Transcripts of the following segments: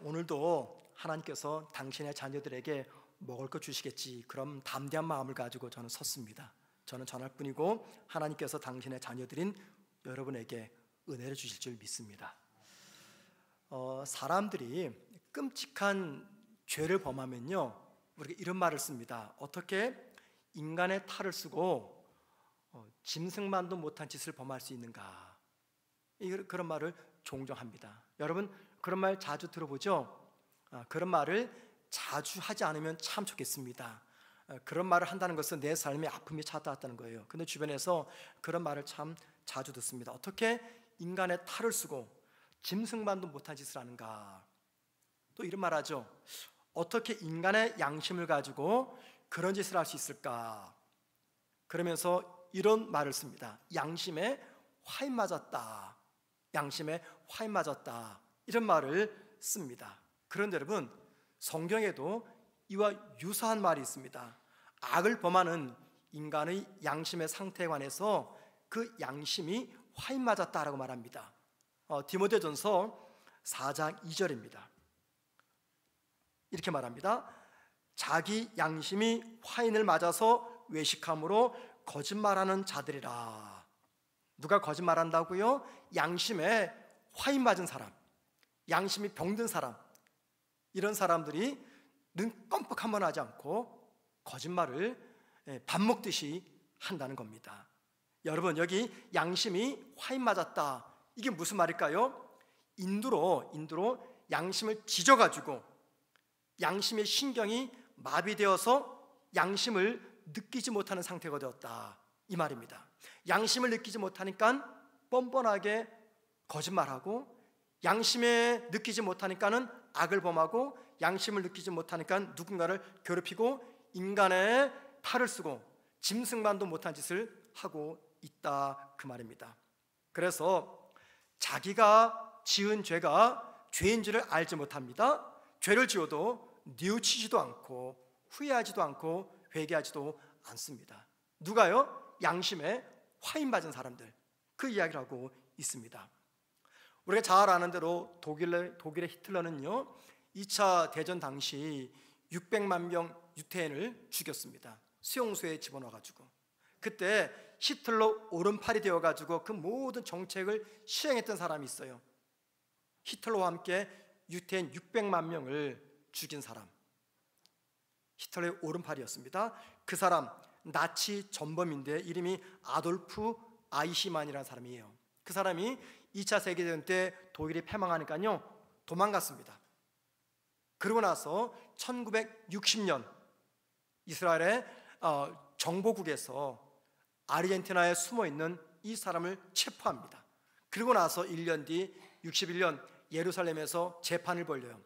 오늘도 하나님께서 당신의 자녀들에게 먹을 것 주시겠지, 그런 담대한 마음을 가지고 저는 섰습니다. 저는 전할 뿐이고 하나님께서 당신의 자녀들인 여러분에게 은혜를 주실 줄 믿습니다. 사람들이 끔찍한 죄를 범하면요, 우리가 이런 말을 씁니다. 어떻게 인간의 탈을 쓰고 짐승만도 못한 짓을 범할 수 있는가? 그런 말을 종종 합니다. 여러분 그런 말 자주 들어보죠? 그런 말을 자주 하지 않으면 참 좋겠습니다. 그런 말을 한다는 것은 내 삶에 아픔이 찾아왔다는 거예요. 근데 주변에서 그런 말을 참 자주 듣습니다. 어떻게 인간의 탈을 쓰고 짐승만도 못한 짓을 하는가? 또 이런 말 하죠. 어떻게 인간의 양심을 가지고 그런 짓을 할 수 있을까? 그러면서 이런 말을 씁니다. 양심에 화인 맞았다. 양심에 화인 맞았다. 이런 말을 씁니다. 그런데 여러분, 성경에도 이와 유사한 말이 있습니다. 악을 범하는 인간의 양심의 상태에 관해서 그 양심이 화인 맞았다라고 말합니다. 디모데전서 4장 2절입니다. 이렇게 말합니다. 자기 양심이 화인을 맞아서 외식함으로 거짓말하는 자들이라. 누가 거짓말한다고요? 양심에 화인 맞은 사람, 양심이 병든 사람, 이런 사람들이 눈 껌뻑 한번 하지 않고 거짓말을 밥 먹듯이 한다는 겁니다. 여러분, 여기 양심이 화인 맞았다, 이게 무슨 말일까요? 인두로 양심을 찢어가지고 양심의 신경이 마비되어서 양심을 느끼지 못하는 상태가 되었다, 이 말입니다. 양심을 느끼지 못하니까 뻔뻔하게 거짓말하고, 양심에 느끼지 못하니까는 악을 범하고, 양심을 느끼지 못하니까 누군가를 괴롭히고 인간의 탈을 쓰고 짐승만도 못한 짓을 하고 있다, 그 말입니다. 그래서 자기가 지은 죄가 죄인 줄을 알지 못합니다. 죄를 지어도 뉘우치지도 않고 후회하지도 않고 회개하지도 않습니다. 누가요? 양심에 화인 맞은 사람들, 그 이야기를 하고 있습니다. 우리가 잘 아는 대로 독일의 히틀러는요, 2차 대전 당시 600만 명 유태인을 죽였습니다. 수용소에 집어넣어가지고. 그때 히틀러 오른팔이 되어가지고 그 모든 정책을 시행했던 사람이 있어요. 히틀러와 함께 유태인 600만 명을 죽인 사람, 히틀러의 오른팔이었습니다. 그 사람 나치 전범인데 이름이 아돌프 아이히만이라는 사람이에요. 그 사람이 2차 세계대전 때 독일이 패망하니까요 도망갔습니다. 그러고 나서 1960년 이스라엘의 정보국에서 아르헨티나에 숨어있는 이 사람을 체포합니다. 그리고 나서 1년 뒤 61년 예루살렘에서 재판을 벌려요.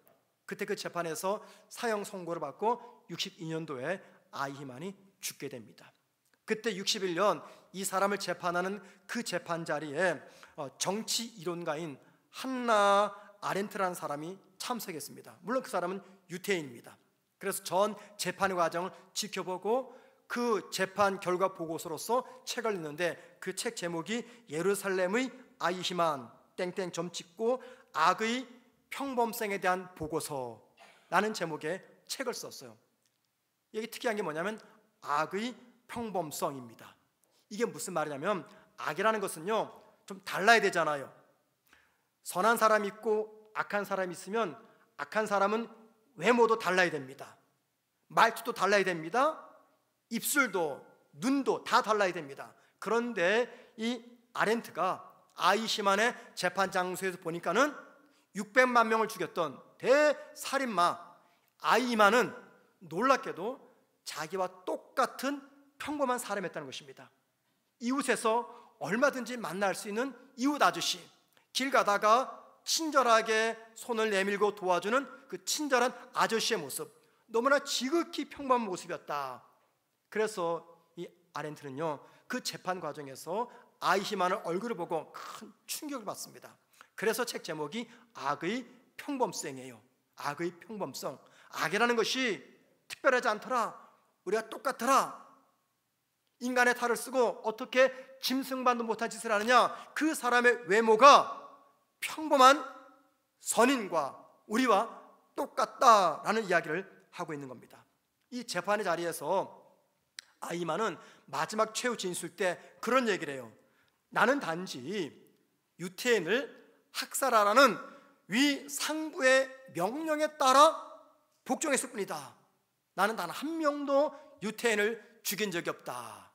그때 그 재판에서 사형 선고를 받고 62년도에 아이히만이 죽게 됩니다. 그때 61년 이 사람을 재판하는 그 재판 자리에 정치 이론가인 한나 아렌트라는 사람이 참석했습니다. 물론 그 사람은 유태인입니다. 그래서 전 재판의 과정을 지켜보고 그 재판 결과 보고서로서 책을 냈는데, 그 책 제목이 예루살렘의 아이히만 땡땡 점 찍고 악의 평범성에 대한 보고서라는 제목의 책을 썼어요. 이게 특이한 게 뭐냐면 악의 평범성입니다. 이게 무슨 말이냐면, 악이라는 것은요 좀 달라야 되잖아요. 선한 사람이 있고 악한 사람이 있으면 악한 사람은 외모도 달라야 됩니다. 말투도 달라야 됩니다. 입술도 눈도 다 달라야 됩니다. 그런데 이 아렌트가 아이히만의 재판 장소에서 보니까는 600만 명을 죽였던 대살인마 아이히만은 놀랍게도 자기와 똑같은 평범한 사람이었다는 것입니다. 이웃에서 얼마든지 만날 수 있는 이웃 아저씨, 길 가다가 친절하게 손을 내밀고 도와주는 그 친절한 아저씨의 모습, 너무나 지극히 평범한 모습이었다. 그래서 이 아렌트는요 그 재판 과정에서 아이히만의 얼굴을 보고 큰 충격을 받습니다. 그래서 책 제목이 악의 평범성이에요. 악의 평범성. 악이라는 것이 특별하지 않더라, 우리가 똑같더라. 인간의 탈을 쓰고 어떻게 짐승만도 못한 짓을 하느냐, 그 사람의 외모가 평범한 선인과 우리와 똑같다라는 이야기를 하고 있는 겁니다. 이 재판의 자리에서 아히만은 마지막 최후 진술 때 그런 얘기를 해요. 나는 단지 유태인을 학살하라는 위 상부의 명령에 따라 복종했을 뿐이다. 나는 단 한 명도 유태인을 죽인 적이 없다.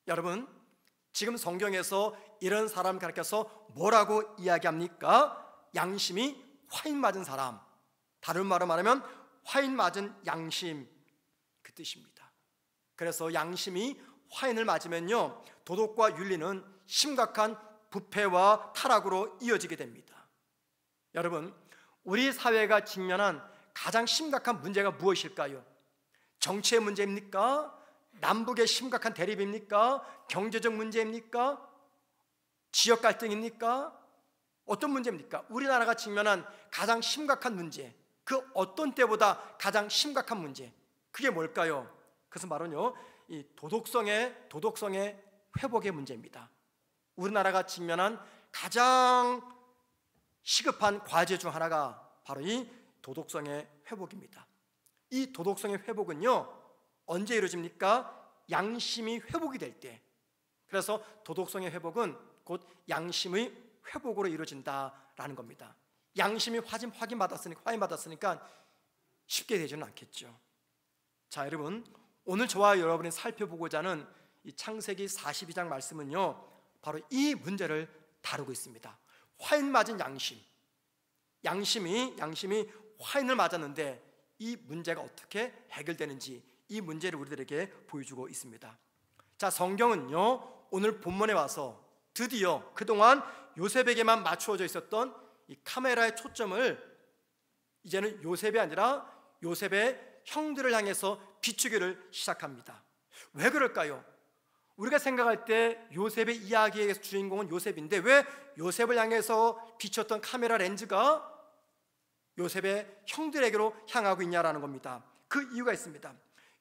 여러분, 지금 성경에서 이런 사람을 가리켜서 뭐라고 이야기합니까? 양심이 화인 맞은 사람, 다른 말로 말하면 화인 맞은 양심, 그 뜻입니다. 그래서 양심이 화인을 맞으면요, 도덕과 윤리는 심각한 부패와 타락으로 이어지게 됩니다. 여러분, 우리 사회가 직면한 가장 심각한 문제가 무엇일까요? 정치의 문제입니까? 남북의 심각한 대립입니까? 경제적 문제입니까? 지역 갈등입니까? 어떤 문제입니까? 우리나라가 직면한 가장 심각한 문제, 그 어떤 때보다 가장 심각한 문제, 그게 뭘까요? 그것은 바로요, 이 도덕성의 회복의 문제입니다. 우리나라가 직면한 가장 시급한 과제 중 하나가 바로 이 도덕성의 회복입니다. 이 도덕성의 회복은요, 언제 이루어집니까? 양심이 회복이 될 때. 그래서 도덕성의 회복은 곧 양심의 회복으로 이루어진다라는 겁니다. 양심이 화인받았으니까 쉽게 되지는 않겠죠. 자, 여러분, 오늘 저와 여러분이 살펴보고자 하는 이 창세기 42장 말씀은요, 바로 이 문제를 다루고 있습니다. 화인 맞은 양심이 화인을 맞았는데 이 문제가 어떻게 해결되는지, 이 문제를 우리들에게 보여주고 있습니다. 자, 성경은요, 오늘 본문에 와서 드디어 그동안 요셉에게만 맞추어져 있었던 이 카메라의 초점을 이제는 요셉이 아니라 요셉의 형들을 향해서 비추기를 시작합니다. 왜 그럴까요? 우리가 생각할 때 요셉의 이야기의 주인공은 요셉인데 왜 요셉을 향해서 비췄던 카메라 렌즈가 요셉의 형들에게로 향하고 있냐라는 겁니다. 그 이유가 있습니다.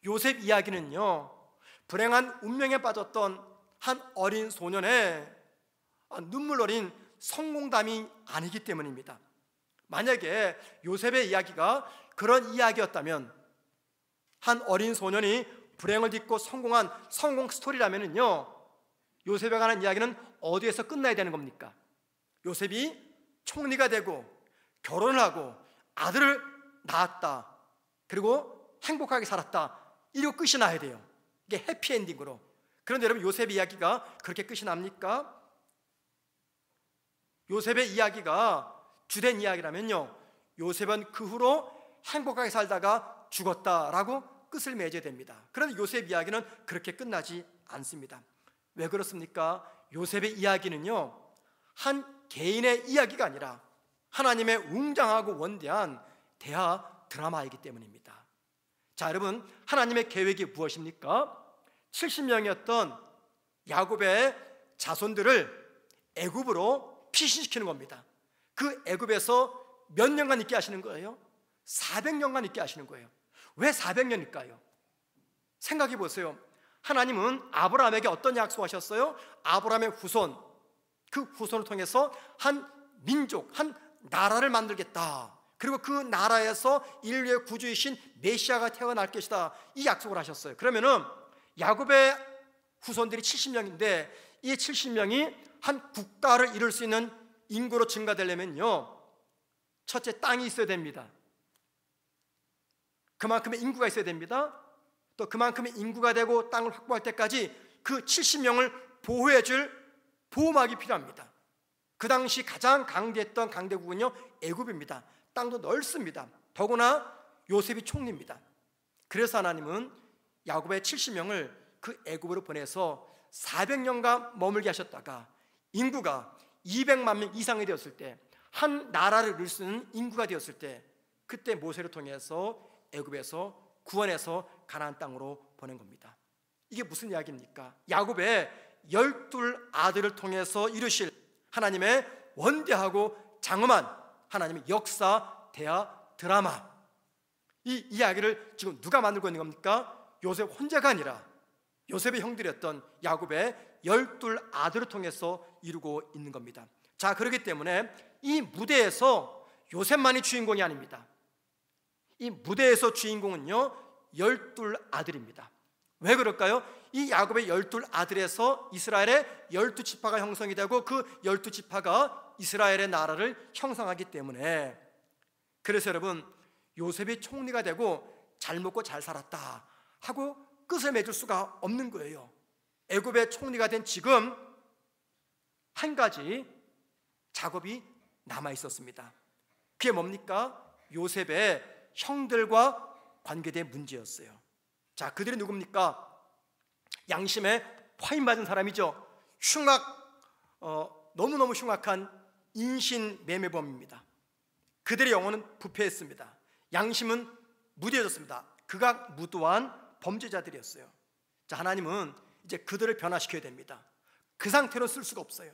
요셉 이야기는요, 불행한 운명에 빠졌던 한 어린 소년의 눈물 어린 성공담이 아니기 때문입니다. 만약에 요셉의 이야기가 그런 이야기였다면, 한 어린 소년이 불행을 딛고 성공한 성공 스토리라면요, 요셉에 관한 이야기는 어디에서 끝나야 되는 겁니까? 요셉이 총리가 되고 결혼을 하고 아들을 낳았다, 그리고 행복하게 살았다, 이러고 끝이 나야 돼요. 이게 해피엔딩으로. 그런데 여러분, 요셉의 이야기가 그렇게 끝이 납니까? 요셉의 이야기가 주된 이야기라면요, 요셉은 그 후로 행복하게 살다가 죽었다라고 끝을 맺어야 됩니다. 그런데 요셉 이야기는 그렇게 끝나지 않습니다. 왜 그렇습니까? 요셉의 이야기는요, 한 개인의 이야기가 아니라 하나님의 웅장하고 원대한 대하 드라마이기 때문입니다. 자, 여러분, 하나님의 계획이 무엇입니까? 70명이었던 야곱의 자손들을 애굽으로 피신시키는 겁니다. 그 애굽에서 몇 년간 있게 하시는 거예요? 400년간 있게 하시는 거예요. 왜 400년일까요? 생각해 보세요. 하나님은 아브라함에게 어떤 약속하셨어요? 아브라함의 후손, 그 후손을 통해서 한 민족, 한 나라를 만들겠다, 그리고 그 나라에서 인류의 구주이신 메시아가 태어날 것이다, 이 약속을 하셨어요. 그러면은 야곱의 후손들이 70명인데 이 70명이 한 국가를 이룰 수 있는 인구로 증가되려면요, 첫째, 땅이 있어야 됩니다. 그만큼의 인구가 있어야 됩니다. 또 그만큼의 인구가 되고 땅을 확보할 때까지 그 70명을 보호해줄 보호막이 필요합니다. 그 당시 가장 강대했던 강대국은요, 애굽입니다. 땅도 넓습니다. 더구나 요셉이 총리입니다. 그래서 하나님은 야곱의 70명을 그 애굽으로 보내서 400년간 머물게 하셨다가 인구가 200만 명 이상이 되었을 때, 한 나라를 이룰 수 있는 인구가 되었을 때, 그때 모세를 통해서 애굽에서 구원해서 가나안 땅으로 보낸 겁니다. 이게 무슨 이야기입니까? 야곱의 12 아들을 통해서 이루실 하나님의 원대하고 장엄한 하나님의 역사, 대하, 드라마, 이 이야기를 지금 누가 만들고 있는 겁니까? 요셉 혼자가 아니라 요셉의 형들이었던 야곱의 12 아들을 통해서 이루고 있는 겁니다. 자, 그렇기 때문에 이 무대에서 요셉만이 주인공이 아닙니다. 이 무대에서 주인공은요 12아들입니다. 왜 그럴까요? 이 야곱의 12아들에서 이스라엘의 12지파가 형성이 되고 그 12지파가 이스라엘의 나라를 형성하기 때문에, 그래서 여러분 요셉이 총리가 되고 잘 먹고 잘 살았다 하고 끝을 맺을 수가 없는 거예요. 애굽의 총리가 된 지금 한 가지 작업이 남아 있었습니다. 그게 뭡니까? 요셉의 형들과 관계된 문제였어요. 자, 그들이 누굽니까? 양심에 화인 맞은 사람이죠. 너무너무 흉악한 인신매매범입니다. 그들의 영혼은 부패했습니다. 양심은 무뎌졌습니다. 극악무도한 범죄자들이었어요. 자, 하나님은 이제 그들을 변화시켜야 됩니다. 그 상태로 쓸 수가 없어요.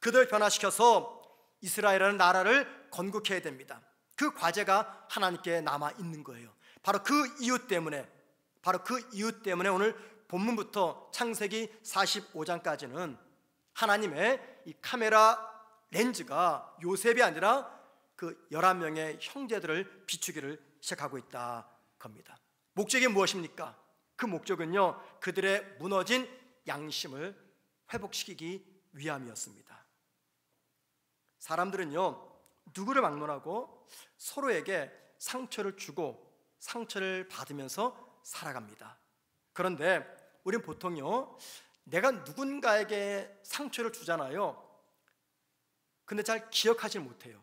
그들을 변화시켜서 이스라엘이라는 나라를 건국해야 됩니다. 그 과제가 하나님께 남아 있는 거예요. 바로 그 이유 때문에 오늘 본문부터 창세기 45장까지는 하나님의 이 카메라 렌즈가 요셉이 아니라 그 11명의 형제들을 비추기를 시작하고 있다 겁니다. 목적이 무엇입니까? 그 목적은요 그들의 무너진 양심을 회복시키기 위함이었습니다. 사람들은요 누구를 막론하고 서로에게 상처를 주고 상처를 받으면서 살아갑니다. 그런데 우린 보통요 내가 누군가에게 상처를 주잖아요. 근데 잘 기억하지 못해요.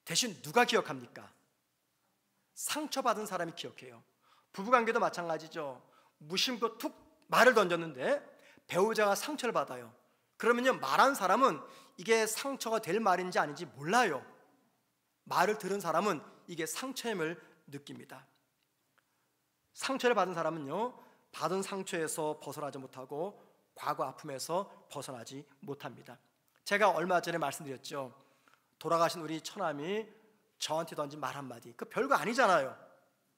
대신 누가 기억합니까? 상처받은 사람이 기억해요. 부부관계도 마찬가지죠. 무심코 툭 말을 던졌는데 배우자가 상처를 받아요. 그러면요 말한 사람은 이게 상처가 될 말인지 아닌지 몰라요. 말을 들은 사람은 이게 상처임을 느낍니다. 상처를 받은 사람은요 받은 상처에서 벗어나지 못하고 과거 아픔에서 벗어나지 못합니다. 제가 얼마 전에 말씀드렸죠. 돌아가신 우리 처남이 저한테 던진 말 한마디, 그 별거 아니잖아요.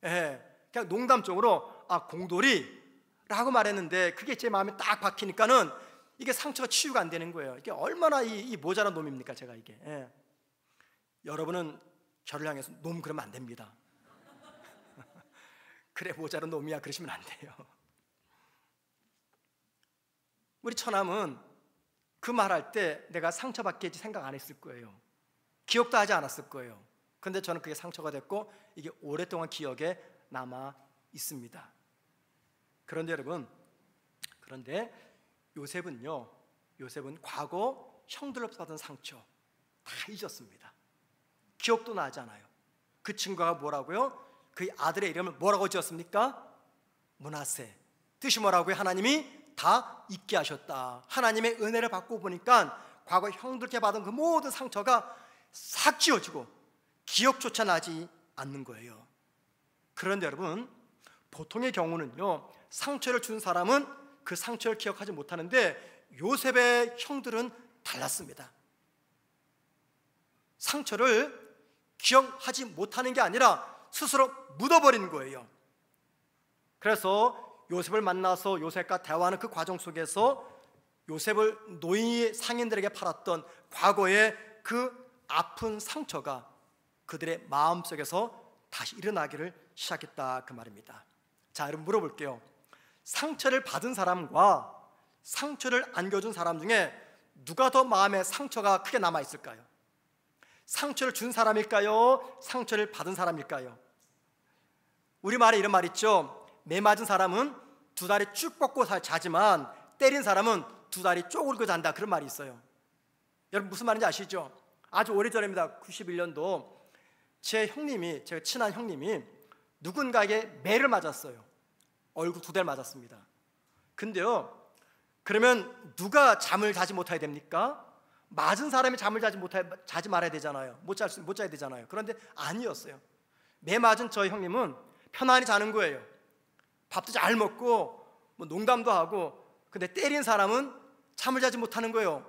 그냥 농담적으로 공돌이라고 말했는데 그게 제 마음에 딱 박히니까는 이게 상처가 치유가 안 되는 거예요. 이게 얼마나 이 모자란 놈입니까 제가 이게. 여러분은 저를 향해서 놈 그러면 안 됩니다. 그래 모자란 놈이야 그러시면 안 돼요. 우리 처남은 그 말할 때 내가 상처받겠지 생각 안 했을 거예요. 기억도 하지 않았을 거예요. 그런데 저는 그게 상처가 됐고 이게 오랫동안 기억에 남아 있습니다. 그런데 여러분, 요셉은 과거 형들로부터 받은 상처 다 잊었습니다. 기억도 나지 않아요. 그 친구가 뭐라고요? 그 아들의 이름을 뭐라고 지었습니까? 므낫세. 뜻이 뭐라고요? 하나님이 다 잊게 하셨다. 하나님의 은혜를 받고 보니까 과거 형들께 받은 그 모든 상처가 싹 지워지고 기억조차 나지 않는 거예요. 그런데 여러분, 보통의 경우는요 상처를 준 사람은 그 상처를 기억하지 못하는데 요셉의 형들은 달랐습니다. 상처를 기억하지 못하는 게 아니라 스스로 묻어버리는 거예요. 그래서 요셉을 만나서 요셉과 대화하는 그 과정 속에서 요셉을 노예 상인들에게 팔았던 과거의 그 아픈 상처가 그들의 마음속에서 다시 일어나기를 시작했다 그 말입니다. 자, 여러분 물어볼게요. 상처를 받은 사람과 상처를 안겨준 사람 중에 누가 더 마음에 상처가 크게 남아있을까요? 상처를 준 사람일까요? 상처를 받은 사람일까요? 우리말에 이런 말 있죠. 매 맞은 사람은 두 다리 쭉 뻗고 자지만 때린 사람은 두 다리 쪼그리고 잔다, 그런 말이 있어요. 여러분 무슨 말인지 아시죠? 아주 오래전입니다. 91년도 제 친한 형님이 누군가에게 매를 맞았어요. 얼굴 2대를 맞았습니다. 근데요, 그러면 누가 잠을 자지 못하게 됩니까? 맞은 사람이 잠을 자지 말아야 되잖아요. 못 자야 되잖아요. 그런데 아니었어요. 매 맞은 저 형님은 편안히 자는 거예요. 밥도 잘 먹고 농담도 하고. 근데 때린 사람은 잠을 자지 못하는 거예요.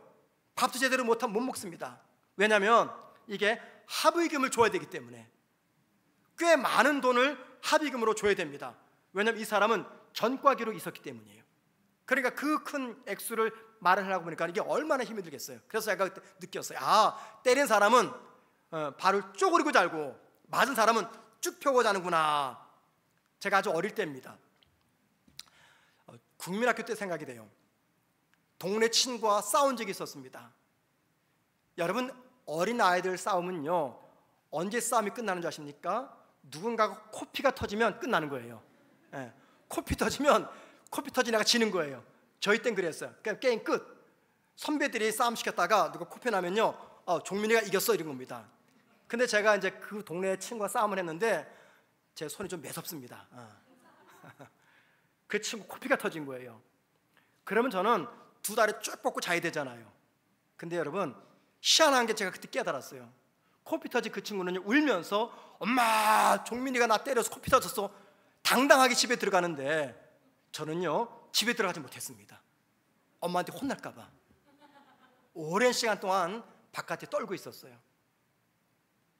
밥도 제대로 못 먹습니다. 왜냐하면 이게 합의금을 줘야 되기 때문에. 꽤 많은 돈을 합의금으로 줘야 됩니다. 왜냐하면 이 사람은 전과 기록이 있었기 때문이에요. 그러니까 그 큰 액수를 말을 하려고 보니까 이게 얼마나 힘이 들겠어요. 그래서 제가 그때 느꼈어요. 때린 사람은 발을 쪼그리고 자고 맞은 사람은 쭉 펴고 자는구나. 제가 아주 어릴 때입니다. 국민학교 때 생각이 돼요. 동네 친구와 싸운 적이 있었습니다. 여러분, 어린 아이들 싸움은요, 언제 싸움이 끝나는 줄 아십니까? 누군가가 코피가 터지면 끝나는 거예요. 예, 코피 터진 애가 지는 거예요. 저희 땐 그랬어요. 그러니까 게임 끝. 선배들이 싸움 시켰다가 누가 코피 나면요, 종민이가 이겼어, 이런 겁니다. 근데 제가 이제 그 동네 친구와 싸움을 했는데 제 손이 좀 매섭습니다. 그 친구 코피가 터진 거예요. 그러면 저는 두 다리 쭉 뻗고 자야 되잖아요. 근데 여러분, 희한한 게 제가 그때 깨달았어요. 코피 터진 그 친구는 울면서 엄마, 종민이가 나 때려서 코피 터졌어, 당당하게 집에 들어가는데 저는요, 집에 들어가지 못했습니다. 엄마한테 혼날까 봐 오랜 시간 동안 바깥에 떨고 있었어요.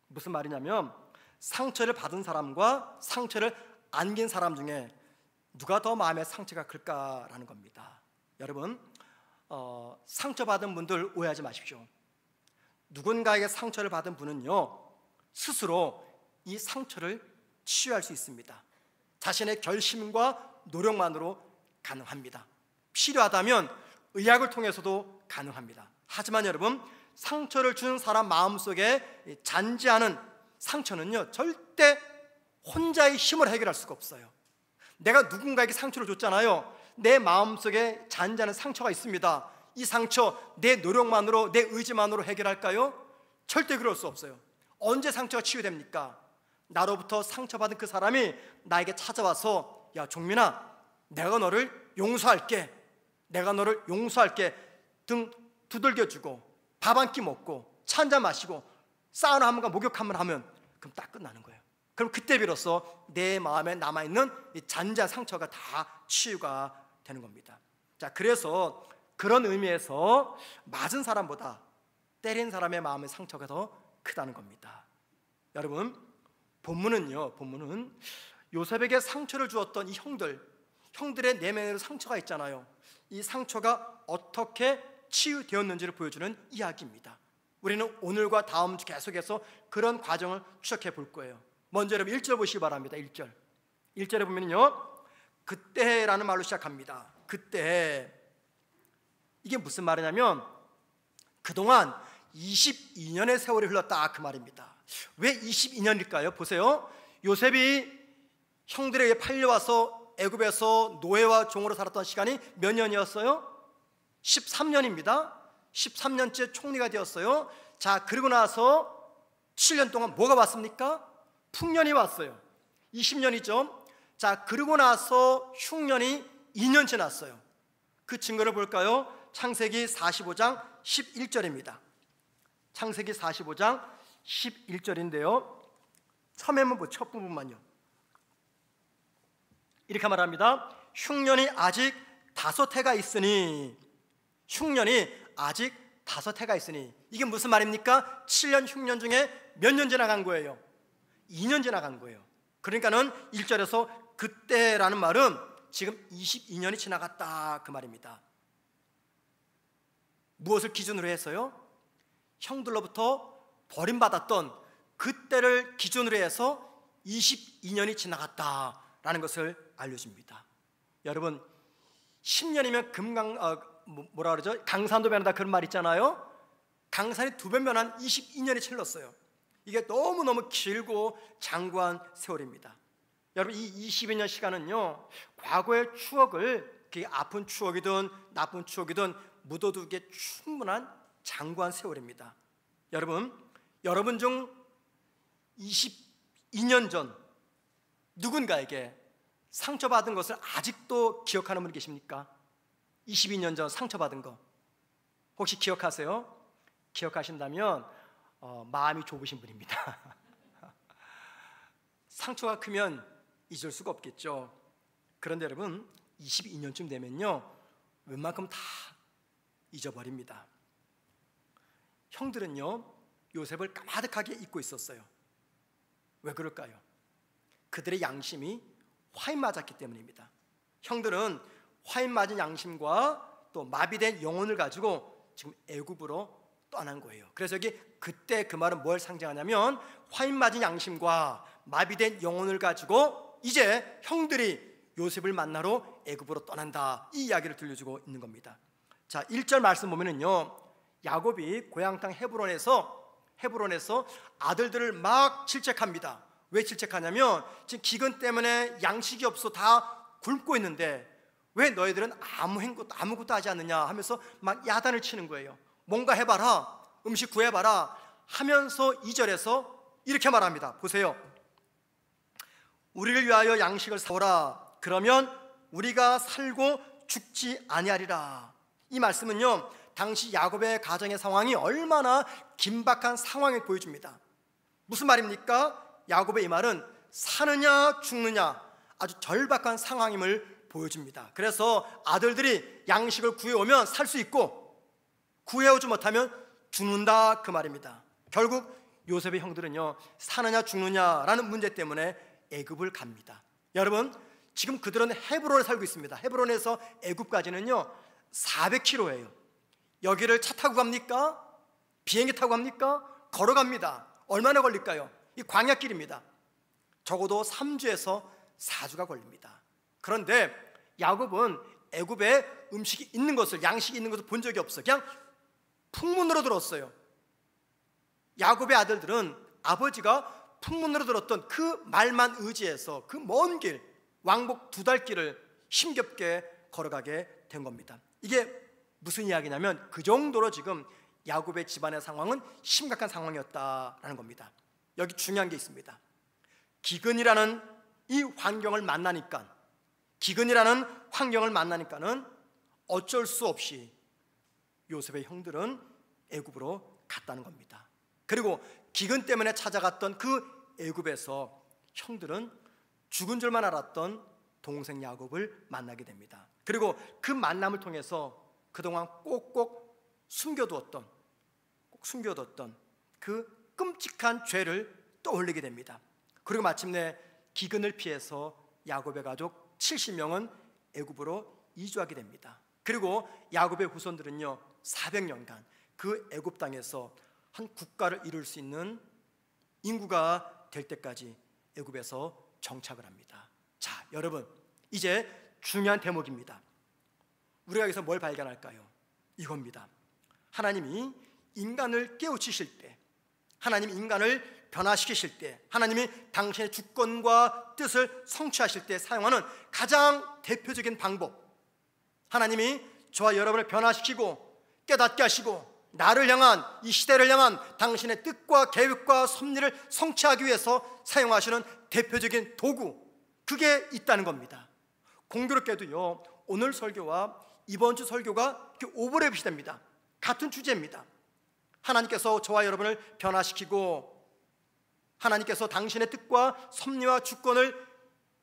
무슨 말이냐면, 상처를 받은 사람과 상처를 안긴 사람 중에 누가 더 마음의 상처가 클까라는 겁니다. 여러분, 상처받은 분들 오해하지 마십시오. 누군가에게 상처를 받은 분은요, 스스로 이 상처를 치유할 수 있습니다. 자신의 결심과 노력만으로 가능합니다. 필요하다면 의학을 통해서도 가능합니다. 하지만 여러분, 상처를 준 사람 마음속에 잔재하는 상처는요, 절대 혼자의 힘으로 해결할 수가 없어요. 내가 누군가에게 상처를 줬잖아요. 내 마음속에 잔재하는 상처가 있습니다. 이 상처 내 노력만으로, 내 의지만으로 해결할까요? 절대 그럴 수 없어요. 언제 상처가 치유됩니까? 나로부터 상처받은 그 사람이 나에게 찾아와서, 야 종민아, 내가 너를 용서할게, 내가 너를 용서할게, 등 두들겨주고 밥 한 끼 먹고 차 한 잔 마시고 사우나 한 번가 목욕 한 번 하면 그럼 딱 끝나는 거예요. 그럼 그때 비로소 내 마음에 남아있는 이 잔재한 상처가 다 치유가 되는 겁니다. 자, 그래서 그런 의미에서 맞은 사람보다 때린 사람의 마음의 상처가 더 크다는 겁니다. 여러분, 본문은 요셉에게 상처를 주었던 이 형들의 내면에 상처가 있잖아요. 이 상처가 어떻게 치유되었는지를 보여주는 이야기입니다. 우리는 오늘과 다음 주 계속해서 그런 과정을 추적해 볼 거예요. 먼저 여러분 1절 보시기 바랍니다. 1절에 보면요, 그때라는 말로 시작합니다. 그때, 이게 무슨 말이냐면 그동안 22년의 세월이 흘렀다, 그 말입니다. 왜 22년일까요? 보세요. 요셉이 형들에 의해 팔려와서 애굽에서 노예와 종으로 살았던 시간이 몇 년이었어요? 13년입니다. 13년째 총리가 되었어요. 자, 그리고 나서 7년 동안 뭐가 왔습니까? 풍년이 왔어요. 20년이죠. 자, 그리고 나서 흉년이 2년 지났어요. 그 증거를 볼까요? 창세기 45장 11절입니다. 창세기 45장 11절인데요, 처음에 한번 첫 부분만요. 이렇게 말합니다. 흉년이 아직 5해가 있으니, 흉년이 아직 5해가 있으니, 이게 무슨 말입니까? 7년 흉년 중에 몇 년 지나간 거예요? 2년 지나간 거예요. 그러니까는 1절에서 그때라는 말은 지금 22년이 지나갔다, 그 말입니다. 무엇을 기준으로 해서요? 형들로부터 버림받았던 그때를 기준으로 해서 22년이 지나갔다라는 것을 알려줍니다. 여러분, 10년이면 뭐라 그러죠? 강산도 변한다, 그런 말 있잖아요. 강산이 2번 변한 22년이 채렀어요. 이게 너무너무 길고 장구한 세월입니다. 여러분, 이 22년 시간은요, 과거의 추억을, 그게 아픈 추억이든 나쁜 추억이든 묻어두기에 충분한 장구한 세월입니다. 여러분 중 22년 전 누군가에게 상처받은 것을 아직도 기억하는 분이 계십니까? 22년 전 상처받은 거 혹시 기억하세요? 기억하신다면 마음이 좁으신 분입니다. 상처가 크면 잊을 수가 없겠죠. 그런데 여러분, 22년쯤 되면요, 웬만큼 다 잊어버립니다. 형들은요, 요셉을 까마득하게 잊고 있었어요. 왜 그럴까요? 그들의 양심이 화인 맞았기 때문입니다. 형들은 화인 맞은 양심과 또 마비된 영혼을 가지고 지금 애굽으로 떠난 거예요. 그래서 여기 그때 그 말은 뭘 상징하냐면 화인 맞은 양심과 마비된 영혼을 가지고 이제 형들이 요셉을 만나러 애굽으로 떠난다, 이 이야기를 들려주고 있는 겁니다. 자, 1절 말씀 보면은요, 야곱이 고향 땅 헤브론에서 아들들을 막 질책합니다. 왜 질책하냐면 지금 기근 때문에 양식이 없어 다 굶고 있는데 왜 너희들은 아무것도 하지 않느냐 하면서 막 야단을 치는 거예요. 뭔가 해봐라, 음식 구해봐라 하면서 2절에서 이렇게 말합니다. 보세요. 우리를 위하여 양식을 사오라. 그러면 우리가 살고 죽지 아니하리라. 이 말씀은요, 당시 야곱의 가정의 상황이 얼마나 긴박한 상황을 보여줍니다. 무슨 말입니까? 야곱의 이 말은 사느냐 죽느냐 아주 절박한 상황임을 보여줍니다. 그래서 아들들이 양식을 구해오면 살 수 있고 구해오지 못하면 죽는다, 그 말입니다. 결국 요셉의 형들은요, 사느냐 죽느냐라는 문제 때문에 애굽을 갑니다. 여러분, 지금 그들은 헤브론에 살고 있습니다. 헤브론에서 애굽까지는요 400km예요. 여기를 차 타고 갑니까? 비행기 타고 갑니까? 걸어갑니다. 얼마나 걸릴까요? 이 광야길입니다. 적어도 3주에서 4주가 걸립니다. 그런데 야곱은 애굽에 음식이 있는 것을, 양식이 있는 것을 본 적이 없어요. 그냥 풍문으로 들었어요. 야곱의 아들들은 아버지가 풍문으로 들었던 그 말만 의지해서 그 먼 길, 왕복 2달 길을 힘겹게 걸어가게 된 겁니다. 이게 무슨 이야기냐면 그 정도로 지금 야곱의 집안의 상황은 심각한 상황이었다라는 겁니다. 여기 중요한 게 있습니다. 기근이라는 이 환경을 만나니까, 는 어쩔 수 없이 요셉의 형들은 애굽으로 갔다는 겁니다. 그리고 기근 때문에 찾아갔던 그 애굽에서 형들은 죽은 줄만 알았던 동생 야곱을 만나게 됩니다. 그리고 그 만남을 통해서 그동안 꼭꼭 숨겨두었던 그 끔찍한 죄를 떠올리게 됩니다. 그리고 마침내 기근을 피해서 야곱의 가족 70명은 애굽으로 이주하게 됩니다. 그리고 야곱의 후손들은요 400년간 그 애굽 땅에서 한 국가를 이룰 수 있는 인구가 될 때까지 애굽에서 정착을 합니다. 자, 여러분, 이제 중요한 대목입니다. 우리가 여기서 뭘 발견할까요? 이겁니다. 하나님이 인간을 깨우치실 때, 하나님이 인간을 변화시키실 때, 하나님이 당신의 주권과 뜻을 성취하실 때 사용하는 가장 대표적인 방법, 하나님이 저와 여러분을 변화시키고 깨닫게 하시고 나를 향한, 이 시대를 향한 당신의 뜻과 계획과 섭리를 성취하기 위해서 사용하시는 대표적인 도구, 그게 있다는 겁니다. 공교롭게도요, 오늘 설교와 이번 주 설교가 오버랩이 됩니다. 같은 주제입니다. 하나님께서 저와 여러분을 변화시키고 하나님께서 당신의 뜻과 섭리와 주권을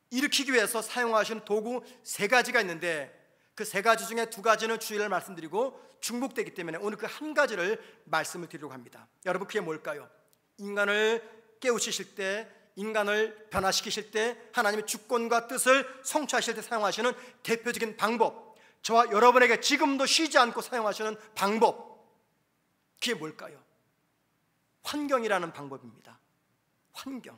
일으키기 위해서 사용하시는 도구 3가지가 있는데 그 3가지 중에 2가지는 주일날 말씀드리고 중복되기 때문에 오늘 그 한 가지를 말씀을 드리려고 합니다. 여러분, 그게 뭘까요? 인간을 깨우치실 때, 인간을 변화시키실 때, 하나님의 주권과 뜻을 성취하실 때 사용하시는 대표적인 방법, 저와 여러분에게 지금도 쉬지 않고 사용하시는 방법, 그게 뭘까요? 환경이라는 방법입니다. 환경.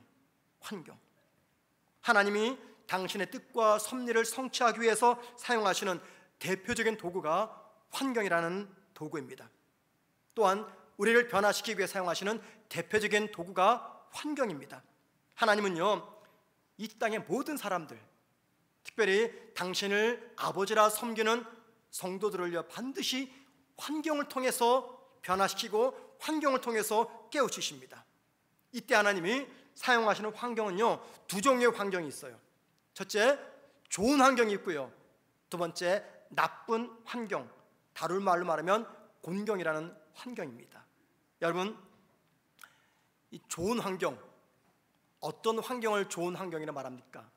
하나님이 당신의 뜻과 섭리를 성취하기 위해서 사용하시는 대표적인 도구가 환경이라는 도구입니다. 또한 우리를 변화시키기 위해 사용하시는 대표적인 도구가 환경입니다. 하나님은요, 이 땅의 모든 사람들, 특별히 당신을 아버지라 섬기는 성도들을요 반드시 환경을 통해서 변화시키고 환경을 통해서 깨우치십니다. 이때 하나님이 사용하시는 환경은요 2종류의 환경이 있어요. 첫째, 좋은 환경이 있고요, 2번째, 나쁜 환경, 다룰 말로 말하면 곤경이라는 환경입니다. 여러분, 이 좋은 환경, 어떤 환경을 좋은 환경이라 말합니까?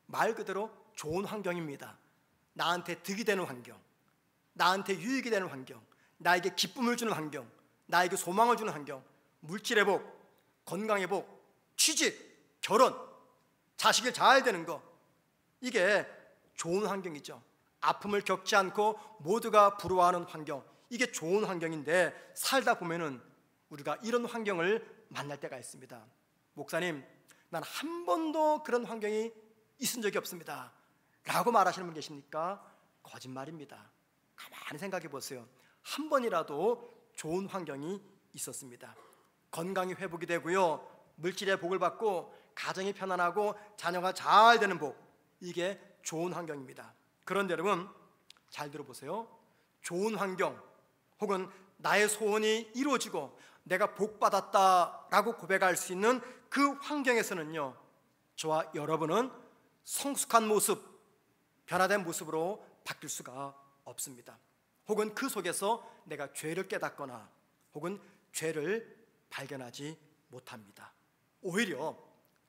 말 그대로 좋은 환경입니다. 나한테 득이 되는 환경, 나한테 유익이 되는 환경, 나에게 기쁨을 주는 환경, 나에게 소망을 주는 환경, 물질 회복, 건강 회복, 취직, 결혼, 자식이 잘 되는 거, 이게 좋은 환경이죠. 아픔을 겪지 않고 모두가 부러워하는 환경, 이게 좋은 환경인데 살다 보면은 우리가 이런 환경을 만날 때가 있습니다. 목사님, 난 한 번도 그런 환경이 있은 적이 없습니다 라고 말하시는 분 계십니까? 거짓말입니다. 가만히 생각해 보세요. 한 번이라도 좋은 환경이 있었습니다. 건강이 회복이 되고요, 물질의 복을 받고 가정이 편안하고 자녀가 잘 되는 복, 이게 좋은 환경입니다. 그런데 여러분 잘 들어보세요. 좋은 환경 혹은 나의 소원이 이루어지고 내가 복받았다라고 고백할 수 있는 그 환경에서는요, 저와 여러분은 성숙한 모습, 변화된 모습으로 바뀔 수가 없습니다. 혹은 그 속에서 내가 죄를 깨닫거나 혹은 죄를 발견하지 못합니다. 오히려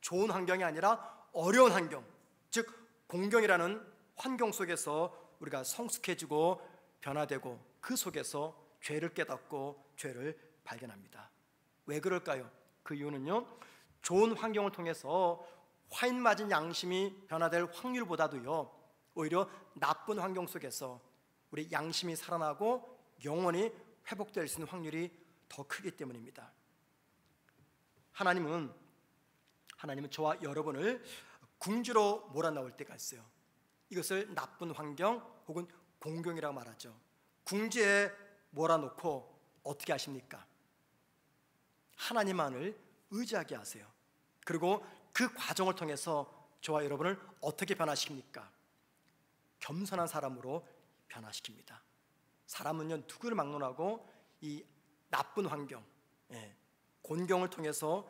좋은 환경이 아니라 어려운 환경, 즉 공경이라는 환경 속에서 우리가 성숙해지고 변화되고 그 속에서 죄를 깨닫고 죄를 발견합니다. 왜 그럴까요? 그 이유는요, 좋은 환경을 통해서 화인 맞은 양심이 변화될 확률보다도요, 오히려 나쁜 환경 속에서 우리 양심이 살아나고 영원히 회복될 수 있는 확률이 더 크기 때문입니다. 하나님은 저와 여러분을 궁지로 몰아넣을 때가 있어요. 이것을 나쁜 환경 혹은 공경이라고 말하죠. 궁지에 몰아넣고 어떻게 하십니까? 하나님만을 의지하게 하세요. 그리고 그 과정을 통해서 저와 여러분을 어떻게 변화시킵니까? 겸손한 사람으로 변화시킵니다. 사람은요, 누구를 막론하고 이 나쁜 환경, 곤경을 통해서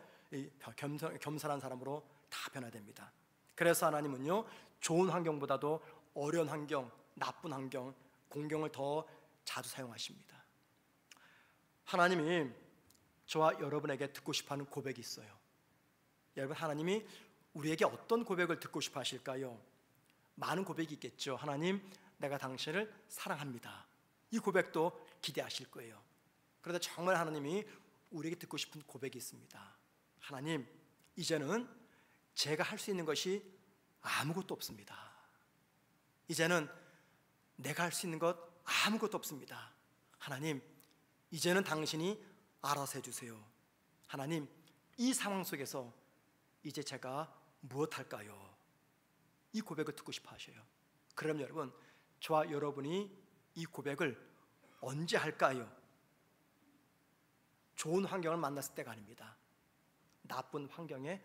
겸손한 사람으로 다 변화됩니다. 그래서 하나님은요, 좋은 환경보다도 어려운 환경, 나쁜 환경, 공경을 더 자주 사용하십니다. 하나님이 저와 여러분에게 듣고 싶어하는 고백이 있어요. 여러분, 하나님이 우리에게 어떤 고백을 듣고 싶어 하실까요? 많은 고백이 있겠죠. 하나님, 내가 당신을 사랑합니다. 이 고백도 기대하실 거예요. 그런데 정말 하나님이 우리에게 듣고 싶은 고백이 있습니다. 하나님, 이제는 제가 할 수 있는 것이 아무것도 없습니다. 이제는 내가 할 수 있는 것 아무것도 없습니다. 하나님, 이제는 당신이 알아서 해주세요. 하나님, 이 상황 속에서 이제 제가 무엇할까요? 이 고백을 듣고 싶어 하셔요. 그럼 여러분, 저와 여러분이 이 고백을 언제 할까요? 좋은 환경을 만났을 때가 아닙니다. 나쁜 환경에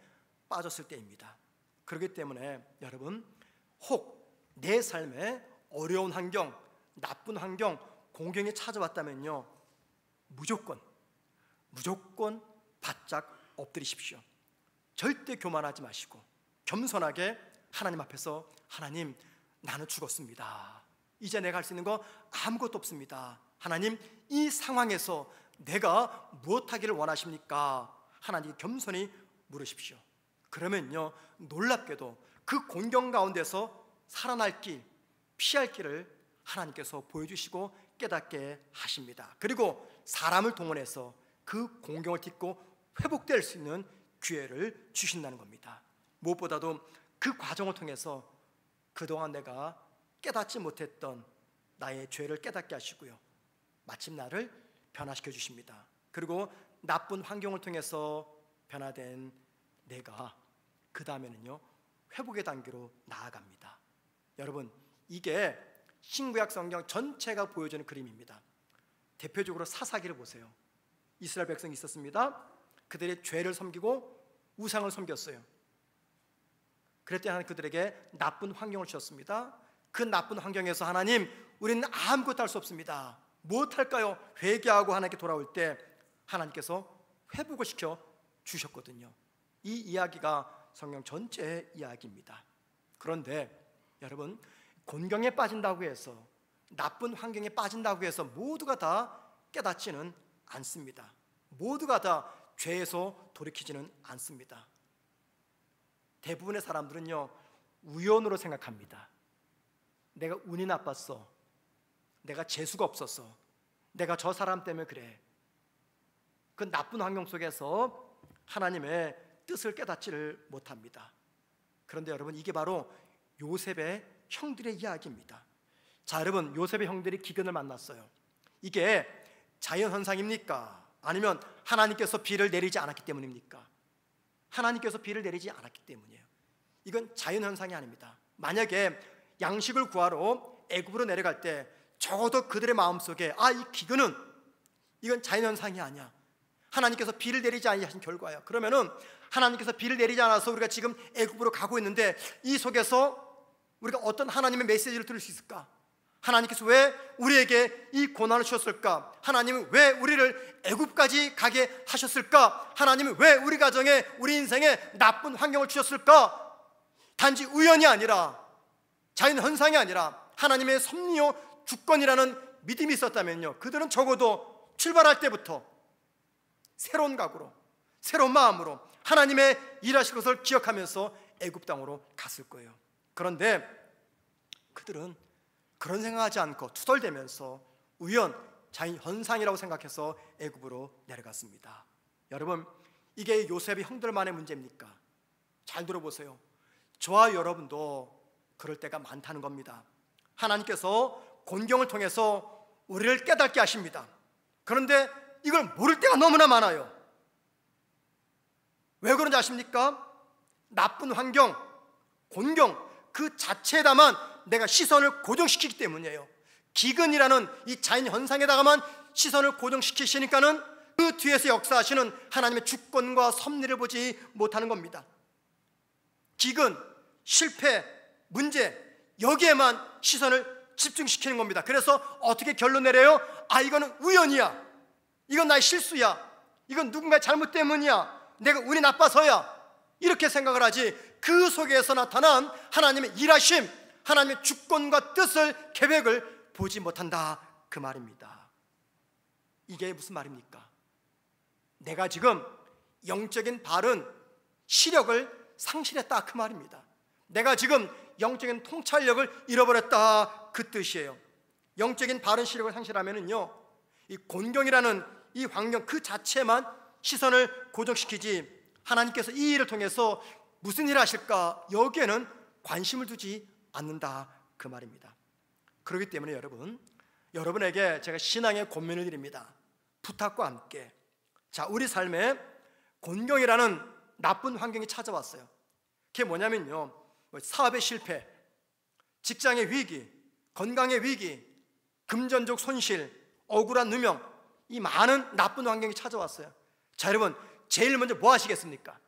빠졌을 때입니다. 그렇기 때문에 여러분, 혹 내 삶에 어려운 환경, 나쁜 환경, 공경이 찾아왔다면요, 무조건 바짝 엎드리십시오. 절대 교만하지 마시고 겸손하게 하나님 앞에서, 하나님, 나는 죽었습니다. 이제 내가 할 수 있는 거 아무것도 없습니다. 하나님, 이 상황에서 내가 무엇하기를 원하십니까? 하나님, 겸손히 물으십시오. 그러면요, 놀랍게도 그 곤경 가운데서 살아날 길, 피할 길을 하나님께서 보여주시고 깨닫게 하십니다. 그리고 사람을 동원해서 그 공경을 딛고 회복될 수 있는 기회를 주신다는 겁니다. 무엇보다도 그 과정을 통해서 그동안 내가 깨닫지 못했던 나의 죄를 깨닫게 하시고요, 마침 나를 변화시켜 주십니다. 그리고 나쁜 환경을 통해서 변화된 내가 그 다음에는요, 회복의 단계로 나아갑니다. 여러분, 이게 신구약 성경 전체가 보여주는 그림입니다. 대표적으로 사사기를 보세요. 이스라엘 백성이 있었습니다. 그들의 죄를 섬기고 우상을 섬겼어요. 그랬더니 하나님 그들에게 나쁜 환경을 주셨습니다. 그 나쁜 환경에서 하나님, 우리는 아무것도 할 수 없습니다. 무엇할까요? 회개하고 하나님께 돌아올 때 하나님께서 회복을 시켜 주셨거든요. 이 이야기가 성경 전체의 이야기입니다. 그런데 여러분, 곤경에 빠진다고 해서, 나쁜 환경에 빠진다고 해서 모두가 다 깨닫지는 않습니다. 모두가 다 죄에서 돌이키지는 않습니다. 대부분의 사람들은요, 우연으로 생각합니다. 내가 운이 나빴어, 내가 재수가 없었어, 내가 저 사람 때문에 그래. 그 나쁜 환경 속에서 하나님의 뜻을 깨닫지를 못합니다. 그런데 여러분, 이게 바로 요셉의 형들의 이야기입니다. 자, 여러분, 요셉의 형들이 기근을 만났어요. 이게 자연현상입니까? 아니면 하나님께서 비를 내리지 않았기 때문입니까? 하나님께서 비를 내리지 않았기 때문이에요. 이건 자연현상이 아닙니다. 만약에 양식을 구하러 애굽으로 내려갈 때 적어도 그들의 마음속에 이 기근은 이건 자연현상이 아니야, 하나님께서 비를 내리지 않으신 결과야. 그러면은 하나님께서 비를 내리지 않아서 우리가 지금 애굽으로 가고 있는데 이 속에서 우리가 어떤 하나님의 메시지를 들을 수 있을까? 하나님께서 왜 우리에게 이 고난을 주셨을까? 하나님은 왜 우리를 애굽까지 가게 하셨을까? 하나님은 왜 우리 가정에, 우리 인생에 나쁜 환경을 주셨을까? 단지 우연이 아니라, 자연현상이 아니라 하나님의 섭리요 주권이라는 믿음이 있었다면요, 그들은 적어도 출발할 때부터 새로운 각오로, 새로운 마음으로 하나님의 일하실 것을 기억하면서 애굽 땅으로 갔을 거예요. 그런데 그들은 그런 생각하지 않고 투덜대면서 우연, 자연현상이라고 생각해서 애굽으로 내려갔습니다. 여러분, 이게 요셉의 형들만의 문제입니까? 잘 들어보세요. 저와 여러분도 그럴 때가 많다는 겁니다. 하나님께서 곤경을 통해서 우리를 깨닫게 하십니다. 그런데 이걸 모를 때가 너무나 많아요. 왜 그런지 아십니까? 나쁜 환경, 곤경 그 자체에다만 내가 시선을 고정시키기 때문이에요. 기근이라는 이 자연현상에다가만 시선을 고정시키시니까는 그 뒤에서 역사하시는 하나님의 주권과 섭리를 보지 못하는 겁니다. 기근, 실패, 문제, 여기에만 시선을 집중시키는 겁니다. 그래서 어떻게 결론 내려요? 이거는 우연이야, 이건 나의 실수야, 이건 누군가의 잘못 때문이야, 내가 운이 나빠서야, 이렇게 생각을 하지 그 속에서 나타난 하나님의 일하심, 하나님의 주권과 뜻을, 계획을 보지 못한다, 그 말입니다. 이게 무슨 말입니까? 내가 지금 영적인 바른 시력을 상실했다, 그 말입니다. 내가 지금 영적인 통찰력을 잃어버렸다, 그 뜻이에요. 영적인 바른 시력을 상실하면은요, 이 곤경이라는 이 환경 그 자체만 시선을 고정시키지 하나님께서 이 일을 통해서 무슨 일을 하실까, 여기에는 관심을 두지 않는다, 그 말입니다. 그렇기 때문에 여러분에게 제가 신앙의 권면을 드립니다. 부탁과 함께, 자, 우리 삶에 곤경이라는 나쁜 환경이 찾아왔어요. 그게 뭐냐면요, 사업의 실패, 직장의 위기, 건강의 위기, 금전적 손실, 억울한 누명, 이 많은 나쁜 환경이 찾아왔어요. 자, 여러분, 제일 먼저 뭐 하시겠습니까?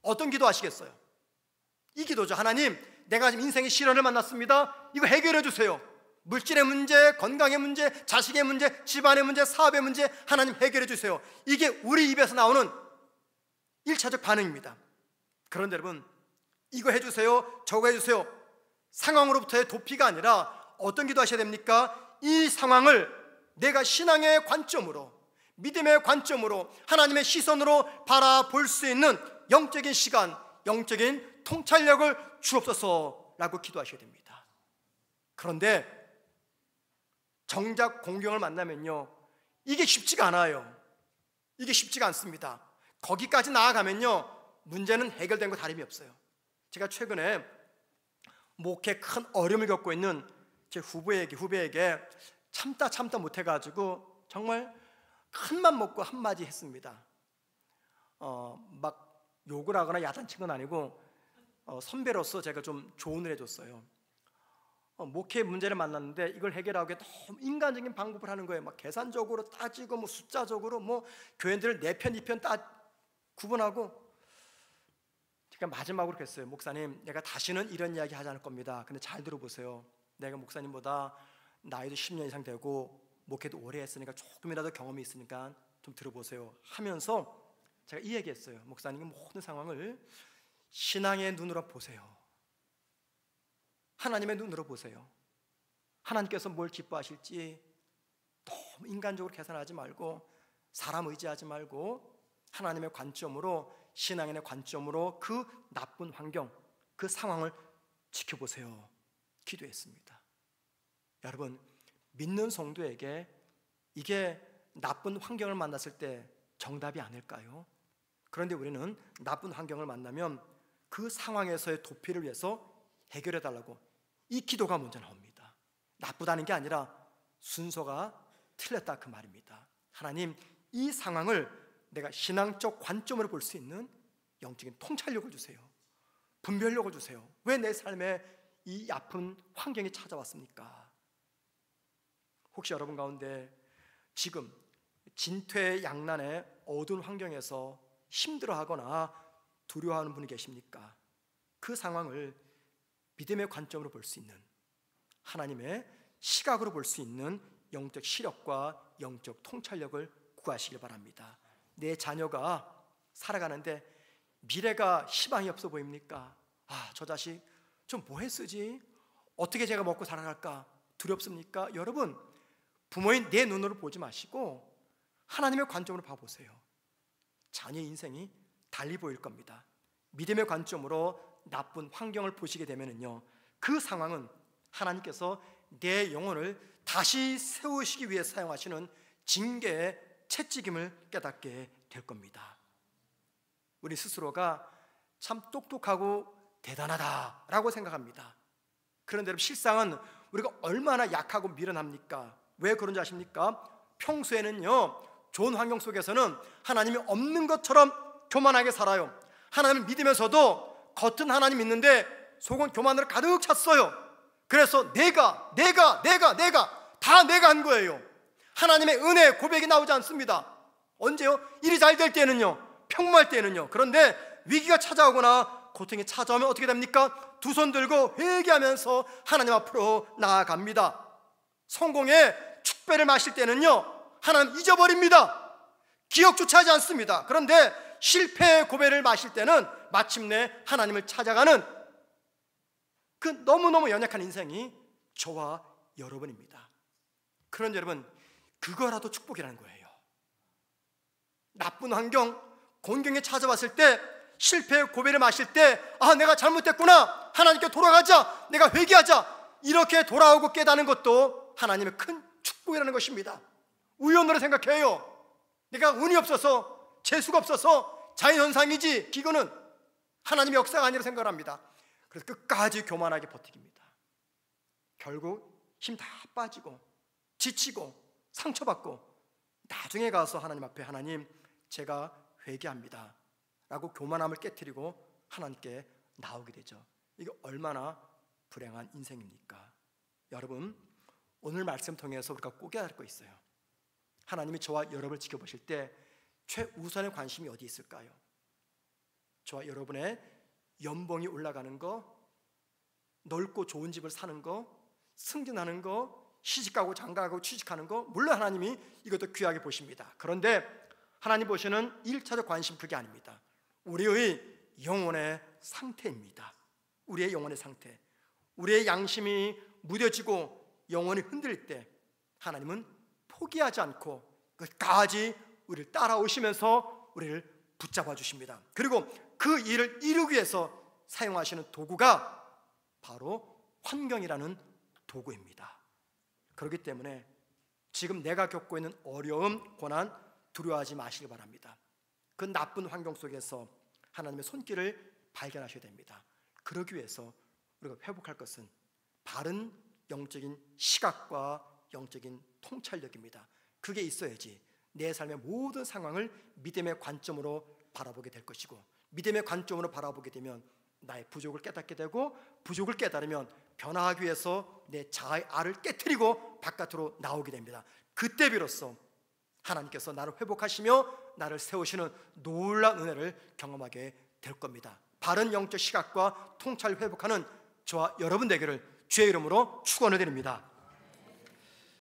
어떤 기도 하시겠어요? 이 기도죠. 하나님, 내가 지금 인생의 시련을 만났습니다. 이거 해결해 주세요. 물질의 문제, 건강의 문제, 자식의 문제, 집안의 문제, 사업의 문제, 하나님 해결해 주세요. 이게 우리 입에서 나오는 1차적 반응입니다. 그런데 여러분, 이거 해주세요, 저거 해주세요, 상황으로부터의 도피가 아니라 어떤 기도 하셔야 됩니까? 이 상황을 내가 신앙의 관점으로, 믿음의 관점으로, 하나님의 시선으로 바라볼 수 있는 영적인 시간, 영적인 통찰력을 주옵소서라고 기도하셔야 됩니다. 그런데 정작 공경을 만나면요, 이게 쉽지가 않아요. 이게 쉽지가 않습니다. 거기까지 나아가면요, 문제는 해결된 거 다름이 없어요. 제가 최근에 목회에 큰 어려움을 겪고 있는 제 후배에게 참다 못해가지고 정말 큰맘 먹고 한마디 했습니다. 막 욕을 하거나 야단친 건 아니고 선배로서 제가 좀 조언을 해줬어요. 목회 문제를 만났는데 이걸 해결하기 위해 너무 인간적인 방법을 하는 거예요. 막 계산적으로 따지고, 뭐 숫자적으로, 뭐 교인들을 내 편, 이 편 구분하고. 제가 마지막으로 그랬어요. 목사님, 내가 다시는 이런 이야기 하지 않을 겁니다. 근데 잘 들어보세요. 내가 목사님보다 나이도 10년 이상 되고 목회도 오래 했으니까 조금이라도 경험이 있으니까 좀 들어보세요 하면서 제가 이 얘기했어요. 목사님, 모든 상황을 신앙의 눈으로 보세요. 하나님의 눈으로 보세요. 하나님께서 뭘 기뻐하실지 너무 인간적으로 계산하지 말고, 사람 의지하지 말고, 하나님의 관점으로, 신앙인의 관점으로 그 나쁜 환경, 그 상황을 지켜보세요. 기도했습니다. 여러분, 믿는 성도에게 이게 나쁜 환경을 만났을 때 정답이 아닐까요? 그런데 우리는 나쁜 환경을 만나면 그 상황에서의 도피를 위해서 해결해 달라고 이 기도가 먼저 나옵니다. 나쁘다는 게 아니라 순서가 틀렸다, 그 말입니다. 하나님, 이 상황을 내가 신앙적 관점으로 볼 수 있는 영적인 통찰력을 주세요. 분별력을 주세요. 왜 내 삶에 이 아픈 환경이 찾아왔습니까? 혹시 여러분 가운데 지금 진퇴양난의 어두운 환경에서 힘들어하거나 두려워하는 분이 계십니까? 그 상황을 믿음의 관점으로 볼 수 있는, 하나님의 시각으로 볼 수 있는 영적 시력과 영적 통찰력을 구하시길 바랍니다. 내 자녀가 살아가는데 미래가 희망이 없어 보입니까? 저 자식 좀 뭐 했으지? 어떻게 제가 먹고 살아갈까? 두렵습니까? 여러분, 부모인 내 눈으로 보지 마시고 하나님의 관점으로 봐보세요. 자녀의 인생이 달리 보일 겁니다. 믿음의 관점으로 나쁜 환경을 보시게 되면요, 그 상황은 하나님께서 내 영혼을 다시 세우시기 위해 사용하시는 징계의 채찍임을 깨닫게 될 겁니다. 우리 스스로가 참 똑똑하고 대단하다라고 생각합니다. 그런데 여러분, 실상은 우리가 얼마나 약하고 미련합니까? 왜 그런지 아십니까? 평소에는요, 좋은 환경 속에서는 하나님이 없는 것처럼 교만하게 살아요. 하나님을 믿으면서도 겉은 하나님 있는데 속은 교만으로 가득 찼어요. 그래서 내가 다 내가 한 거예요. 하나님의 은혜 고백이 나오지 않습니다. 언제요? 일이 잘 될 때는요, 평범할 때는요. 그런데 위기가 찾아오거나 고통이 찾아오면 어떻게 됩니까? 두 손 들고 회개하면서 하나님 앞으로 나아갑니다. 성공의 축배를 마실 때는요, 하나님 잊어버립니다. 기억조차 하지 않습니다. 그런데 실패의 고배를 마실 때는 마침내 하나님을 찾아가는 그 너무너무 연약한 인생이 저와 여러분입니다. 그런데 여러분, 그거라도 축복이라는 거예요. 나쁜 환경, 곤경에 찾아왔을 때, 실패의 고배를 마실 때, 내가 잘못했구나, 하나님께 돌아가자, 내가 회개하자, 이렇게 돌아오고 깨닫는 것도 하나님의 큰 축복이라는 것입니다. 우연으로 생각해요. 내가 운이 없어서, 재수가 없어서 자연현상이지, 이거는 하나님의 역사가 아니라 생각합니다. 그래서 끝까지 교만하게 버티깁니다. 결국 힘 다 빠지고 지치고 상처받고 나중에 가서 하나님 앞에, 하나님 제가 회개합니다 라고 교만함을 깨트리고 하나님께 나오게 되죠. 이게 얼마나 불행한 인생입니까? 여러분, 오늘 말씀 통해서 우리가 꼭 깨달을 거 있어요. 하나님이 저와 여러분을 지켜보실 때 최우선의 관심이 어디 있을까요? 저와 여러분의 연봉이 올라가는 거, 넓고 좋은 집을 사는 거, 승진하는 거, 시집가고 장가가고 취직하는 거, 물론 하나님이 이것도 귀하게 보십니다. 그런데 하나님 보시는 1차적 관심, 그게 아닙니다. 우리의 영혼의 상태입니다. 우리의 영혼의 상태, 우리의 양심이 무뎌지고 영혼이 흔들릴 때 하나님은 포기하지 않고 끝까지 우리를 따라오시면서 우리를 붙잡아 주십니다. 그리고 그 일을 이루기 위해서 사용하시는 도구가 바로 환경이라는 도구입니다. 그렇기 때문에 지금 내가 겪고 있는 어려움, 고난 두려워하지 마시기 바랍니다. 그 나쁜 환경 속에서 하나님의 손길을 발견하셔야 됩니다. 그러기 위해서 우리가 회복할 것은 바른 영적인 시각과 영적인 통찰력입니다. 그게 있어야지 내 삶의 모든 상황을 믿음의 관점으로 바라보게 될 것이고, 믿음의 관점으로 바라보게 되면 나의 부족을 깨닫게 되고, 부족을 깨달으면 변화하기 위해서 내 자아의 알을 깨트리고 바깥으로 나오게 됩니다. 그때 비로소 하나님께서 나를 회복하시며 나를 세우시는 놀라운 은혜를 경험하게 될 겁니다. 바른 영적 시각과 통찰을 회복하는 저와 여러분 되기를 주의 이름으로 축원을 드립니다.